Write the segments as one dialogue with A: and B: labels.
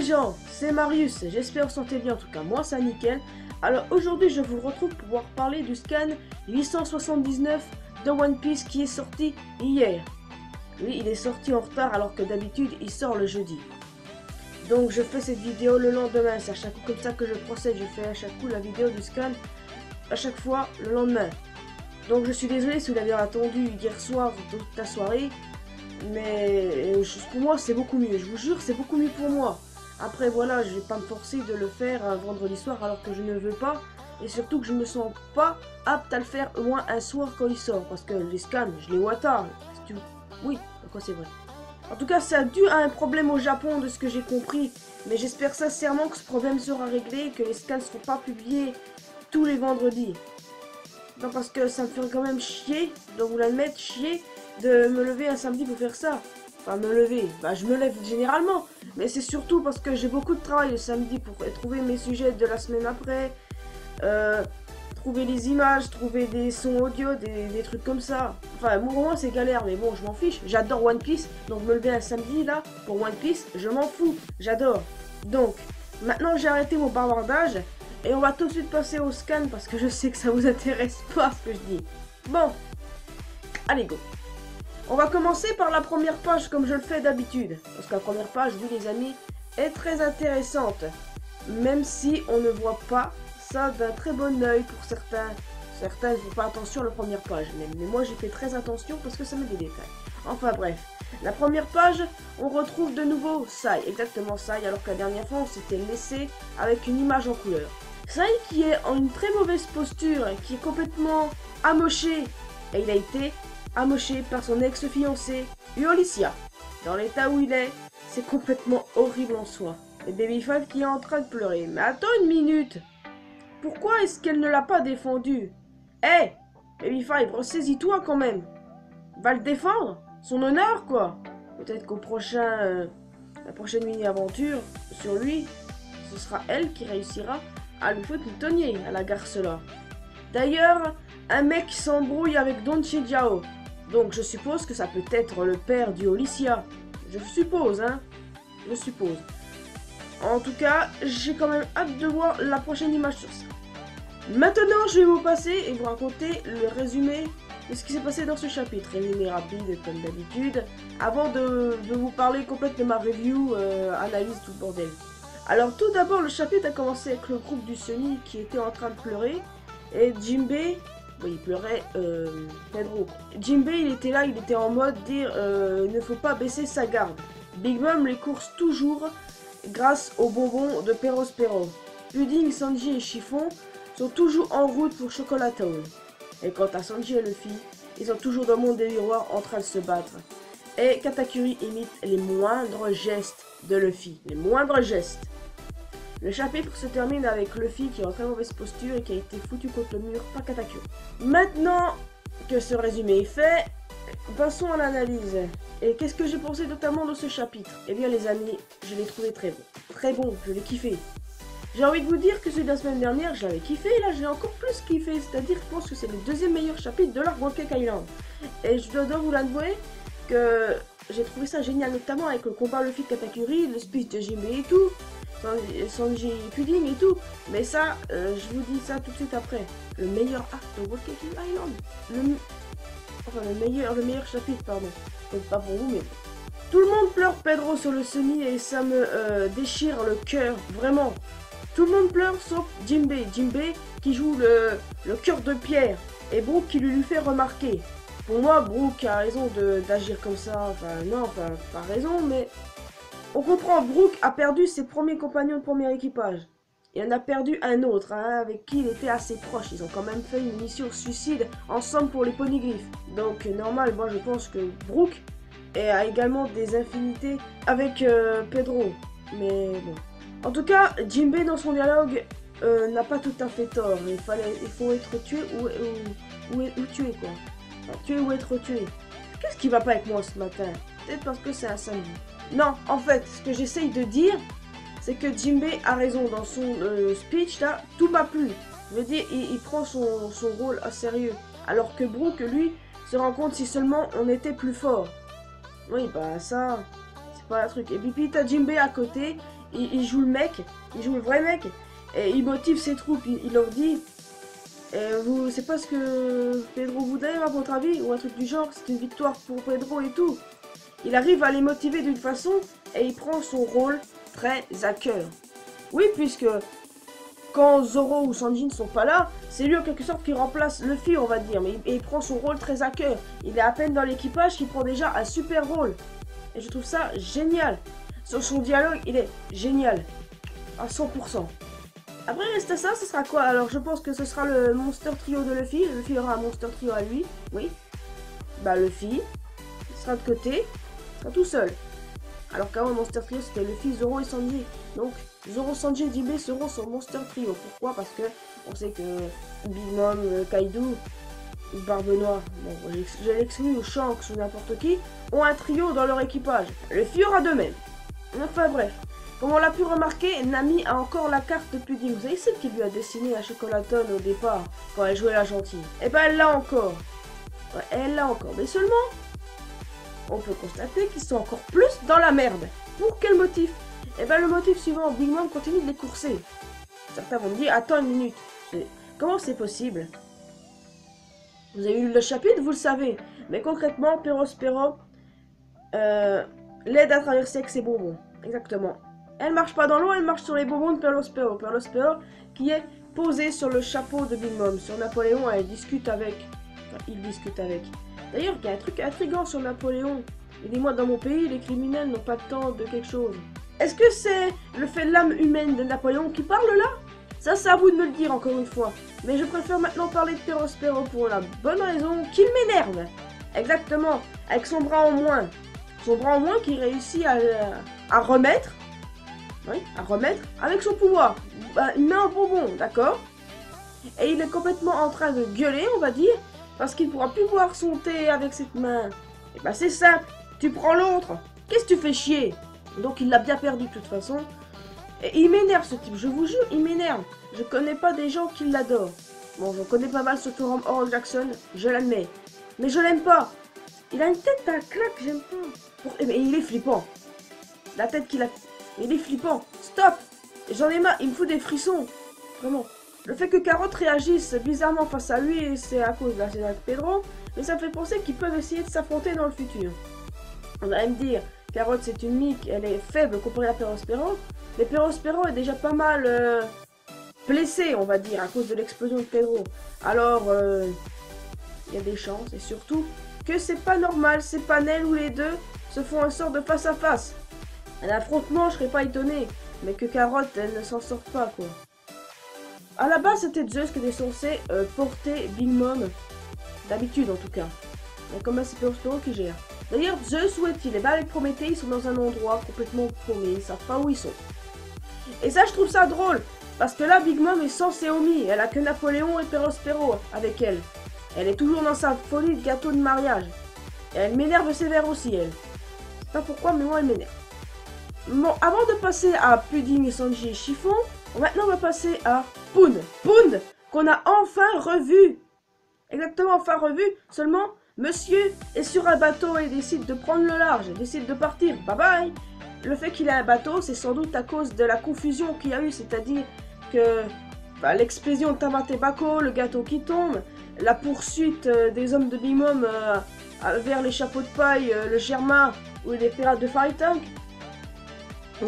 A: gens, c'est Marius, j'espère que vous sentez bien, en tout cas moi ça nickel. Alors aujourd'hui je vous retrouve pour pouvoir parler du scan 879 de One Piece qui est sorti hier. Oui, il est sorti en retard alors que d'habitude il sort le jeudi. Donc je fais cette vidéo le lendemain, c'est à chaque coup comme ça que je procède, je fais à chaque coup la vidéo du scan, à chaque fois le lendemain. Donc je suis désolé si vous l'avez attendu hier soir toute la soirée. Mais pour moi c'est beaucoup mieux, je vous jure c'est beaucoup mieux pour moi. Après voilà, je vais pas me forcer de le faire un vendredi soir alors que je ne veux pas. Et surtout que je me sens pas apte à le faire au moins un soir quand il sort. Parce que les scans, je les vois tard. Oui, d'accord c'est vrai. En tout cas ça a dû à un problème au Japon de ce que j'ai compris. Mais j'espère sincèrement que ce problème sera réglé et que les scans ne seront pas publiés tous les vendredis. Non parce que ça me fait quand même chier, je dois vous l'admettre, chier de me lever un samedi pour faire ça. Enfin me lever, bah je me lève généralement. Mais c'est surtout parce que j'ai beaucoup de travail le samedi pour trouver mes sujets de la semaine après. Trouver les images, trouver des sons audio, des trucs comme ça. Enfin pour moi c'est galère mais bon je m'en fiche. J'adore One Piece, donc me lever un samedi là pour One Piece, je m'en fous. J'adore. Donc maintenant j'ai arrêté mon bavardage. Et on va tout de suite passer au scan parce que je sais que ça vous intéresse pas ce que je dis. Bon, allez go. On va commencer par la première page comme je le fais d'habitude. Parce que la première page, oui les amis, est très intéressante. Même si on ne voit pas ça d'un très bon oeil pour certains. Certains ne font pas attention à la première page. Mais moi j'ai fait très attention parce que ça met des détails. Enfin bref. La première page, on retrouve de nouveau Sai, exactement Sai, alors que la dernière fois on s'était laissé avec une image en couleur. Sai qui est en une très mauvaise posture, qui est complètement amoché, et il a été amoché par son ex-fiancée, Ulycia. Dans l'état où il est, c'est complètement horrible en soi. Et Baby Five qui est en train de pleurer. Mais attends une minute! Pourquoi est-ce qu'elle ne l'a pas défendu? Hé! Baby Five, ressaisis-toi quand même! Va le défendre? Son honneur, quoi! Peut-être qu'au prochain... la prochaine mini-aventure sur lui, ce sera elle qui réussira à lui foutre le tonnier à la garce là. D'ailleurs, un mec s'embrouille avec Don Chijiao. Donc je suppose que ça peut être le père d'Ulycia. Je suppose, hein. Je suppose. En tout cas, j'ai quand même hâte de voir la prochaine image sur ça. Maintenant, je vais vous passer et vous raconter le résumé de ce qui s'est passé dans ce chapitre. Résumé rapide comme d'habitude. Avant de vous parler complètement de ma review, analyse, tout le bordel. Alors tout d'abord, le chapitre a commencé avec le groupe du Sunny qui était en train de pleurer. Et Jinbei, oui, il pleurait Pedro. Jinbei, il était là, il était en mode dire ne faut pas baisser sa garde. Big Mom les course toujours grâce aux bonbons de Perospero. Pudding, Sanji et Chiffon sont toujours en route pour Chocolat Town. Et quant à Sanji et Luffy, ils sont toujours dans le monde des miroirs en train de se battre. Et Katakuri imite les moindres gestes de Luffy. Les moindres gestes. Le chapitre se termine avec Luffy qui est en très mauvaise posture et qui a été foutu contre le mur par Katakuri. Maintenant que ce résumé est fait, passons à l'analyse. Et qu'est-ce que j'ai pensé notamment de ce chapitre? Eh bien les amis, je l'ai trouvé très bon. Très bon, je l'ai kiffé. J'ai envie de vous dire que celui de la semaine dernière, je l'avais kiffé, et là je l'ai encore plus kiffé. C'est-à-dire, je pense que c'est le deuxième meilleur chapitre de l'arc One Cake Island. Et je dois vous l'avouer que j'ai trouvé ça génial, notamment avec le combat Luffy Katakuri, le speech de Jinbei et tout. Sanji Pudding et tout. Mais ça, je vous dis ça tout de suite après. Le meilleur arc de One Cake Island. Le meilleur chapitre, pardon. Donc pas pour vous, mais... Tout le monde pleure Pedro sur le Sunny et ça me déchire le cœur, vraiment. Tout le monde pleure sauf Jinbei. Jinbei qui joue le cœur de pierre. Et Brook qui lui fait remarquer. Pour moi, Brook a raison d'agir comme ça. Enfin, non, enfin, pas raison, mais... On comprend, Brook a perdu ses premiers compagnons de premier équipage. Il en a perdu un autre, hein, avec qui il était assez proche. Ils ont quand même fait une mission suicide ensemble pour les ponyglyphes. Donc, normal, moi je pense que Brook a également des infinités avec Pedro. Mais bon. En tout cas, Jinbei dans son dialogue n'a pas tout à fait tort. Il faut être tué ou tué, quoi. Enfin, tuer ou être tué. Qu'est-ce qui va pas avec moi ce matin? Peut-être parce que c'est un samedi. Non, en fait, ce que j'essaye de dire, c'est que Jinbei a raison dans son speech là, tout m'a plu. Je veux dire, il prend son rôle à sérieux. Alors que Brook, lui, se rend compte si seulement on était plus fort. Oui, bah ça, c'est pas un truc. Et puis t'as Jinbei à côté, il joue le mec, il joue le vrai mec, et il motive ses troupes, il leur dit, vous, c'est pas ce que Pedro voudrait à votre avis, ou un truc du genre, c'est une victoire pour Pedro et tout. Il arrive à les motiver d'une façon, et il prend son rôle très à cœur. Oui, puisque quand Zoro ou Sanji ne sont pas là, c'est lui en quelque sorte qui remplace Luffy, on va dire, mais il prend son rôle très à cœur. Il est à peine dans l'équipage qu'il prend déjà un super rôle. Et je trouve ça génial. Son dialogue, il est génial. À 100%. Après, reste à ça, ce sera quoi? Alors, je pense que ce sera le Monster Trio de Luffy. Luffy aura un Monster Trio à lui, oui. Bah, Luffy, il sera de côté, il sera tout seul. Alors qu'avant, le Monster Trio, c'était Luffy, Zoro et Sanji. Donc, Zoro, Sanji et Jinbei seront son Monster Trio. Pourquoi? Parce que on sait que Big Mom, Kaido, Barbe Noire, bon, je l'exclus, ou Shanks ou n'importe qui, ont un trio dans leur équipage. Luffy aura de même. Enfin bref. Comme on l'a pu remarquer, Nami a encore la carte de Pudding. Vous savez celle qui lui a dessiné à Chocolaton au départ, quand elle jouait la gentille. Et ben elle l'a encore. Ouais, elle l'a encore. Mais seulement, on peut constater qu'ils sont encore plus dans la merde. Pour quel motif? Et ben le motif suivant, Big Mom continue de les courser. Certains vont me dire, attends une minute. Comment c'est possible? Vous avez lu le chapitre, vous le savez. Mais concrètement, Perospero l'aide à traverser avec ses bonbons. Exactement. Elle marche pas dans l'eau, elle marche sur les bonbons de Perospero. Perospero qui est posé sur le chapeau de Big Mom. Sur Napoléon, elle discute avec... Enfin, il discute avec. D'ailleurs, il y a un truc intriguant sur Napoléon. Aidez-moi, dans mon pays, les criminels n'ont pas le temps de quelque chose. Est-ce que c'est le fait de l'âme humaine de Napoléon qui parle là? Ça, c'est à vous de me le dire encore une fois. Mais je préfère maintenant parler de Perospero pour la bonne raison qu'il m'énerve. Exactement, avec son bras en moins. Son bras en moins qui réussit à remettre. Oui, à remettre avec son pouvoir. Bah, il met un bonbon, d'accord? Et il est complètement en train de gueuler, on va dire, parce qu'il ne pourra plus boire son thé avec cette main. Et bah c'est simple, tu prends l'autre. Qu'est-ce que tu fais chier? Donc il l'a bien perdu de toute façon. Et il m'énerve ce type, je vous jure, il m'énerve. Je connais pas des gens qui l'adorent. Bon, j'en connais pas mal sur Toram Oral Jackson, je l'admets. Mais je l'aime pas. Il a une tête à claque, j'aime pas. Mais il est flippant. La tête qu'il a... Il est flippant. Stop. J'en ai marre, il me fout des frissons. Vraiment. Le fait que Carotte réagisse bizarrement face à lui, c'est à cause de la scène avec Pedro. Mais ça me fait penser qu'ils peuvent essayer de s'affronter dans le futur. On va me dire, Carotte c'est une mique, elle est faible comparée à Perospero. Mais Perospero est déjà pas mal blessé, on va dire, à cause de l'explosion de Pedro. Alors, il y a des chances. Et surtout, que c'est pas normal, c'est Panel où les deux se font un sort de face à face. Un affrontement, je serais pas étonné. Mais que Carotte, elle ne s'en sort pas, quoi. À la base, c'était Zeus qui était censé porter Big Mom. D'habitude, en tout cas. Mais comme c'est Perospero qui gère. D'ailleurs, Zeus, où est-il? Et bien, avec Prométhée, ils sont dans un endroit complètement paumé. Ils savent pas où ils sont. Et ça, je trouve ça drôle. Parce que là, Big Mom est sans Séomi. Elle a que Napoléon et Perospero avec elle. Elle est toujours dans sa folie de gâteau de mariage. Et elle m'énerve sévère aussi, elle. Je sais pas pourquoi, mais moi, elle m'énerve. Bon, avant de passer à Pudding et Sanji et Chiffon, maintenant, on va passer à Poon. Poon, qu'on a enfin revu. Exactement, enfin revu. Seulement, monsieur est sur un bateau et décide de prendre le large. Il décide de partir. Bye bye. Le fait qu'il ait un bateau, c'est sans doute à cause de la confusion qu'il y a eu. C'est-à-dire que l'explosion de Tamate Bako, le gâteau qui tombe, la poursuite des hommes de Big Mom vers les chapeaux de paille, le Germain ou les pirates de Fairy Tank.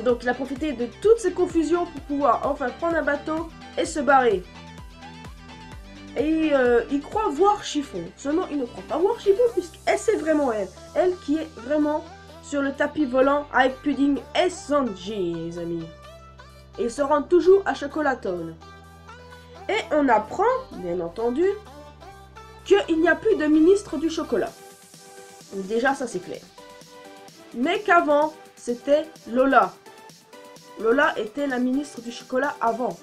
A: Donc il a profité de toutes ces confusions pour pouvoir enfin prendre un bateau et se barrer. Et il croit voir Chiffon. Seulement il ne croit pas voir Chiffon puisqu'elle c'est vraiment elle. Elle qui est vraiment sur le tapis volant avec Pudding et Sanji, les amis. Et ils se rendent toujours à Chocolaton. Et on apprend, bien entendu, qu'il n'y a plus de ministre du chocolat. Déjà, ça c'est clair. Mais qu'avant, c'était Lola. Lola était la ministre du chocolat avant.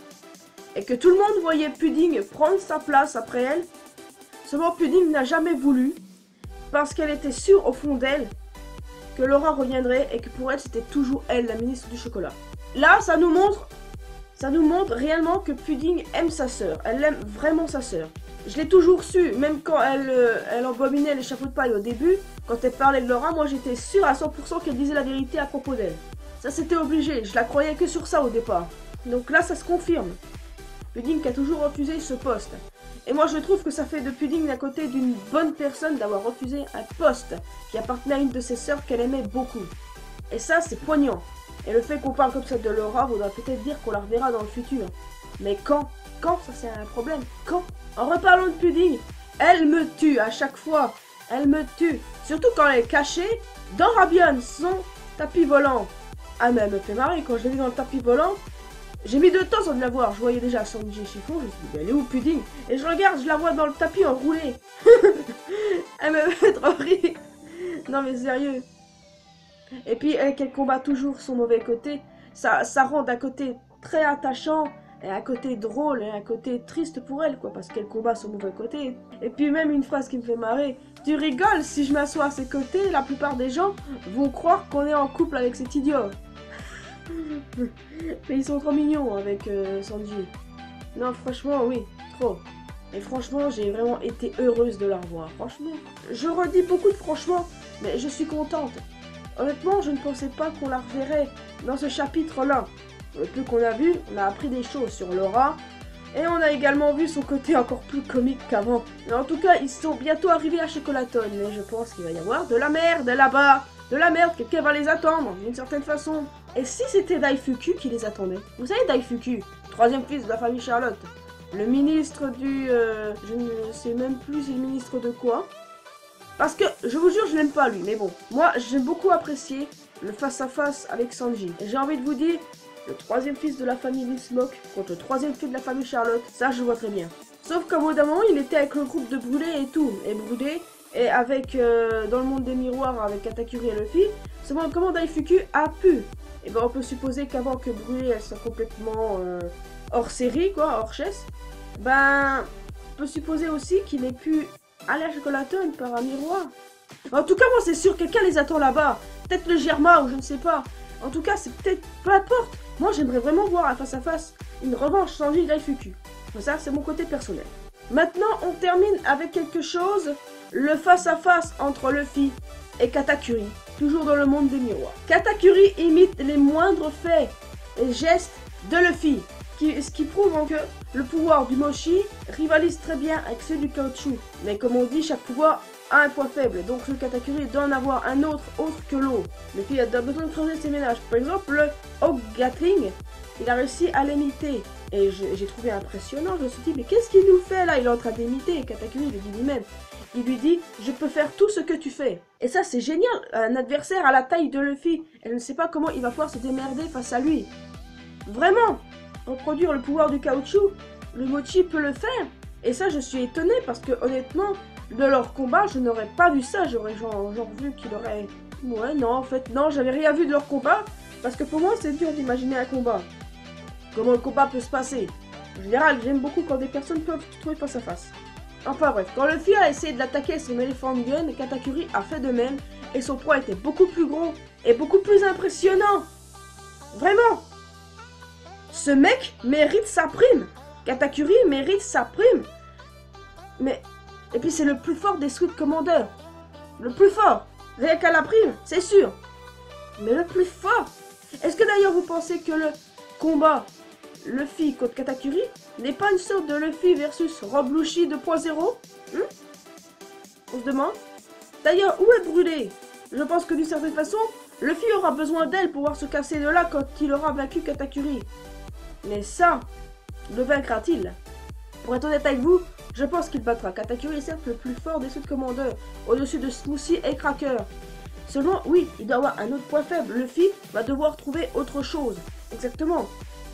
A: Et que tout le monde voyait Pudding prendre sa place après elle. Seulement Pudding n'a jamais voulu, parce qu'elle était sûre au fond d'elle que Laura reviendrait et que pour elle c'était toujours elle, la ministre du chocolat. Là, ça nous montre réellement que Pudding aime sa sœur. Elle aime vraiment sa sœur. Je l'ai toujours su, même quand elle embominait les chapeaux de paille au début, quand elle parlait de Laura, moi j'étais sûre à 100% qu'elle disait la vérité à propos d'elle. Ça c'était obligé, je la croyais que sur ça au départ. Donc là ça se confirme. Pudding a toujours refusé ce poste. Et moi je trouve que ça fait de Pudding d'un côté d'une bonne personne d'avoir refusé un poste qui appartenait à une de ses sœurs qu'elle aimait beaucoup. Et ça c'est poignant. Et le fait qu'on parle comme ça de Laura voudra peut-être dire qu'on la reverra dans le futur. Mais quand? Quand? Ça c'est un problème. Quand? En reparlant de Pudding, elle me tue à chaque fois. Elle me tue. Surtout quand elle est cachée dans Rabian, son tapis volant. Ah mais elle me fait marrer quand je l'ai vu dans le tapis volant. J'ai mis 2 temps sans la voir. Je voyais déjà Sanji et Chiffon. Je me suis dit, elle est où Pudding? Et je regarde, je la vois dans le tapis enroulé. Elle me fait trop rire. Non mais sérieux. Et puis qu'elle combat toujours son mauvais côté. Ça rend d'un côté très attachant. Et un côté drôle et un côté triste pour elle, quoi, parce qu'elle combat son mauvais côté. Et puis même une phrase qui me fait marrer. Tu rigoles, si je m'assois à ses côtés, la plupart des gens vont croire qu'on est en couple avec cet idiot. Mais ils sont trop mignons avec Sanji. Non, franchement, oui, trop. Et franchement, j'ai vraiment été heureuse de la revoir. Franchement, je redis beaucoup de franchement, mais je suis contente. Honnêtement, je ne pensais pas qu'on la reverrait dans ce chapitre-là. Le peu qu'on a vu, on a appris des choses sur Laura. Et on a également vu son côté encore plus comique qu'avant. Mais en tout cas, ils sont bientôt arrivés à Chocolaton. Et je pense qu'il va y avoir de la merde là-bas. De la merde, quelqu'un va les attendre, d'une certaine façon. Et si c'était Daifuku qui les attendait? Vous savez Daifuku, 3e fils de la famille Charlotte. Le ministre du... je ne sais même plus c'est le ministre de quoi. Parce que, je vous jure, je l'aime pas lui. Mais bon, moi, j'ai beaucoup apprécié le face-à-face avec Sanji. Et j'ai envie de vous dire... Le 3e fils de la famille Bismuth contre le 3e fils de la famille Charlotte, ça je vois très bien. Sauf qu'à bout d'un moment, il était avec le groupe de Brûlé et tout. Et Brûlé, et avec, dans le monde des miroirs, avec Katakuri et Luffy, seulement comment Daifuku a pu. Et ben on peut supposer qu'avant que Brûlé, elle soit complètement hors série, quoi, hors chaise, ben, on peut supposer aussi qu'il ait pu aller à Chocolaton par un miroir. En tout cas, moi c'est sûr, quelqu'un les attend là-bas. Peut-être le Germa ou je ne sais pas. En tout cas, c'est peut-être... Peu importe. Moi, j'aimerais vraiment voir un face-à-face une revanche Sanji Daifuku. Ça, c'est mon côté personnel. Maintenant, on termine avec quelque chose. Le face-à-face entre Luffy et Katakuri. Toujours dans le monde des miroirs. Katakuri imite les moindres faits et gestes de Luffy. Ce qui prouve que le pouvoir du Mochi rivalise très bien avec celui du caoutchouc. Mais comme on dit, chaque pouvoir a un point faible. Donc le Katakuri doit en avoir un autre que l'eau. Luffy a besoin de creuser ses ménages. Par exemple, le Hawk Gatling, il a réussi à l'imiter. Et j'ai trouvé impressionnant. Je me suis dit, mais qu'est-ce qu'il nous fait là? Il est en train d'imiter. Katakuri le dit lui-même. Il lui dit, je peux faire tout ce que tu fais. Et ça, c'est génial. Un adversaire à la taille de Luffy. Elle ne sait pas comment il va pouvoir se démerder face à lui. Vraiment. Reproduire le pouvoir du caoutchouc, le Mochi peut le faire. Et ça, je suis étonnée parce que honnêtement, de leur combat, je n'aurais pas vu ça. J'aurais genre vu qu'il aurait... Ouais, non, en fait, non, j'avais rien vu de leur combat. Parce que pour moi, c'est dur d'imaginer un combat. Comment le combat peut se passer. En général, j'aime beaucoup quand des personnes peuvent se trouver face à face. Enfin bref, quand Luffy a essayé de l'attaquer son Elephant Gun, Katakuri a fait de même. Et son poids était beaucoup plus gros et beaucoup plus impressionnant. Vraiment. Ce mec mérite sa prime. Katakuri mérite sa prime. Mais... Et puis c'est le plus fort des Sweet Commanders. Le plus fort. Rien qu'à la prime, c'est sûr. Mais le plus fort. Est-ce que d'ailleurs vous pensez que le combat Luffy contre Katakuri n'est pas une sorte de Luffy versus Rob Lucci 2.0 On se demande. D'ailleurs, où est Brûlé? Je pense que d'une certaine façon, Luffy aura besoin d'elle pour pouvoir se casser de là quand il aura vaincu Katakuri. Mais ça, le vaincra-t-il? Pour être honnête avec vous, je pense qu'il battra. Katakuri est certes le plus fort des Sweet Commanders, au-dessus de Smoothie et Cracker. Seulement, oui, il doit avoir un autre point faible. Luffy va devoir trouver autre chose. Exactement.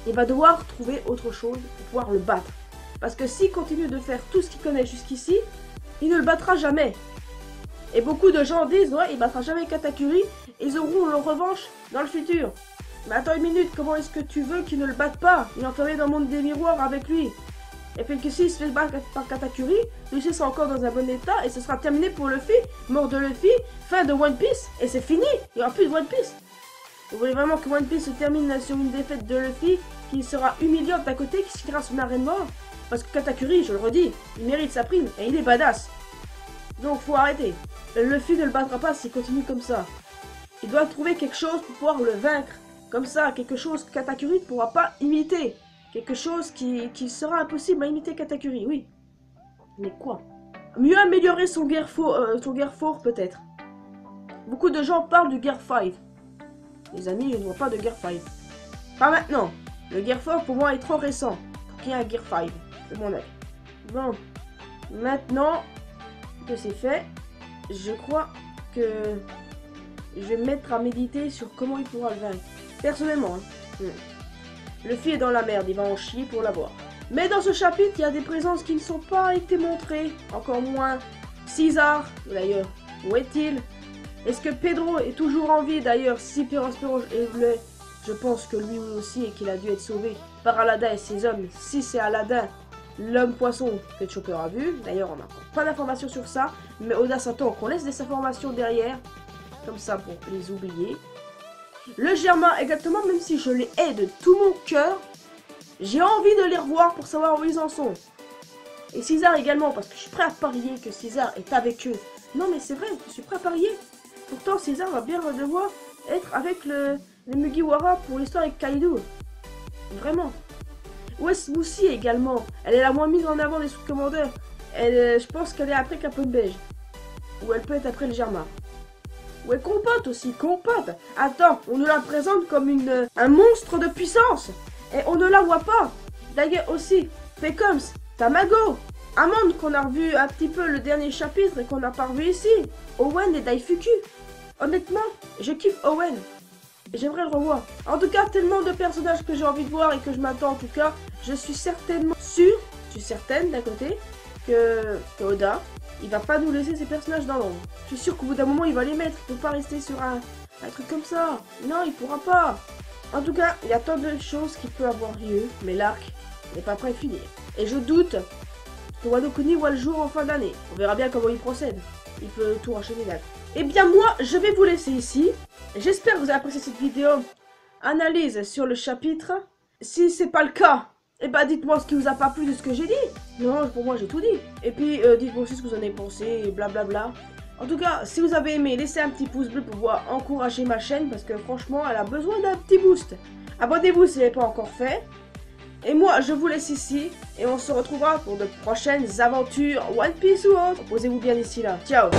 A: Il va devoir trouver autre chose pour pouvoir le battre. Parce que s'il continue de faire tout ce qu'il connaît jusqu'ici, il ne le battra jamais. Et beaucoup de gens disent, ouais, il battra jamais Katakuri, ils auront leur revanche dans le futur. Mais attends une minute, comment est-ce que tu veux qu'il ne le batte pas? Il est enfermé dans le monde des miroirs avec lui. Et puis que s'il se fait battre par Katakuri, Luffy sera encore dans un bon état et ce sera terminé pour Luffy, mort de Luffy, fin de One Piece, et c'est fini, il n'y aura plus de One Piece. Vous voulez vraiment que One Piece se termine sur une défaite de Luffy, qui sera humiliante d'un côté, qui finira son arène mort? Parce que Katakuri, je le redis, il mérite sa prime et il est badass. Donc faut arrêter. Luffy ne le battra pas s'il continue comme ça. Il doit trouver quelque chose pour pouvoir le vaincre Comme ça, quelque chose que Katakuri ne pourra pas imiter. Quelque chose qui sera impossible à imiter Katakuri, oui. Mais quoi? Mieux améliorer son Gear 4 peut-être. Beaucoup de gens parlent du Gear 5. Les amis, je ne vois pas de Gear 5. Pas maintenant. Le Gear 4 pour moi est trop récent pour qu'il y ait un Gear 5. C'est mon avis. Bon. Maintenant que c'est fait, je crois que je vais me mettre à méditer sur comment il pourra le vaincre. Personnellement, hein. Luffy est dans la merde, il va en chier pour l'avoir. Mais dans ce chapitre, il y a des présences qui ne sont pas été montrées. Encore moins Caesar, d'ailleurs. Où est-il? Est-ce que Pedro est toujours en vie? D'ailleurs, si Perospero est, je pense que lui aussi et qu'il a dû être sauvé par Aladdin et ses hommes. Si c'est Aladdin, l'homme poisson que Chopper a vu. D'ailleurs, on n'a pas d'informations sur ça. Mais Oda s'attend qu'on laisse des informations derrière. Comme ça, pour les oublier. Le Germain, exactement, même si je les hais de tout mon cœur, j'ai envie de les revoir pour savoir où ils en sont. Et Caesar également, parce que je suis prêt à parier que Caesar est avec eux. Non mais c'est vrai, je suis prêt à parier. Pourtant Caesar va bien devoir être avec les Mugiwara pour l'histoire avec Kaido. Vraiment. Où est Moussi également? Elle est la moins mise en avant des sous-commandeurs. Je pense qu'elle est après Capone Beige. Ou elle peut être après le Germain. Ouais, Compote aussi, Compote. Attends, on nous la présente comme un monstre de puissance. Et on ne la voit pas. D'ailleurs aussi, Pecoms, Tamago, Amand qu'on a revu un petit peu le dernier chapitre et qu'on n'a pas revu ici. Owen et Daifuku. Honnêtement, je kiffe Owen. Et j'aimerais le revoir. En tout cas, tellement de personnages que j'ai envie de voir et que je m'attends en tout cas. Je suis certainement sûre, je suis certaine d'un côté, que Oda, il va pas nous laisser ces personnages dans l'ombre. Je suis sûr qu'au bout d'un moment, il va les mettre. Il peut pas rester sur un truc comme ça. Non, il pourra pas. En tout cas, il y a tant de choses qui peuvent avoir lieu, mais l'arc n'est pas prêt de finir. Et je doute que Wano Kuni voit le jour en fin d'année. On verra bien comment il procède. Il peut tout enchaîner là. Eh bien moi, je vais vous laisser ici. J'espère que vous avez apprécié cette vidéo analyse sur le chapitre. Si c'est pas le cas, eh ben dites-moi ce qui vous a pas plu de ce que j'ai dit. Non, pour moi j'ai tout dit. Et puis dites-moi aussi ce que vous en avez pensé et blablabla. En tout cas, si vous avez aimé, laissez un petit pouce bleu pour pouvoir encourager ma chaîne parce que franchement, elle a besoin d'un petit boost. Abonnez-vous si ce n'est pas encore fait. Et moi, je vous laisse ici et on se retrouvera pour de prochaines aventures One Piece ou autre. Posez-vous bien ici là. Ciao.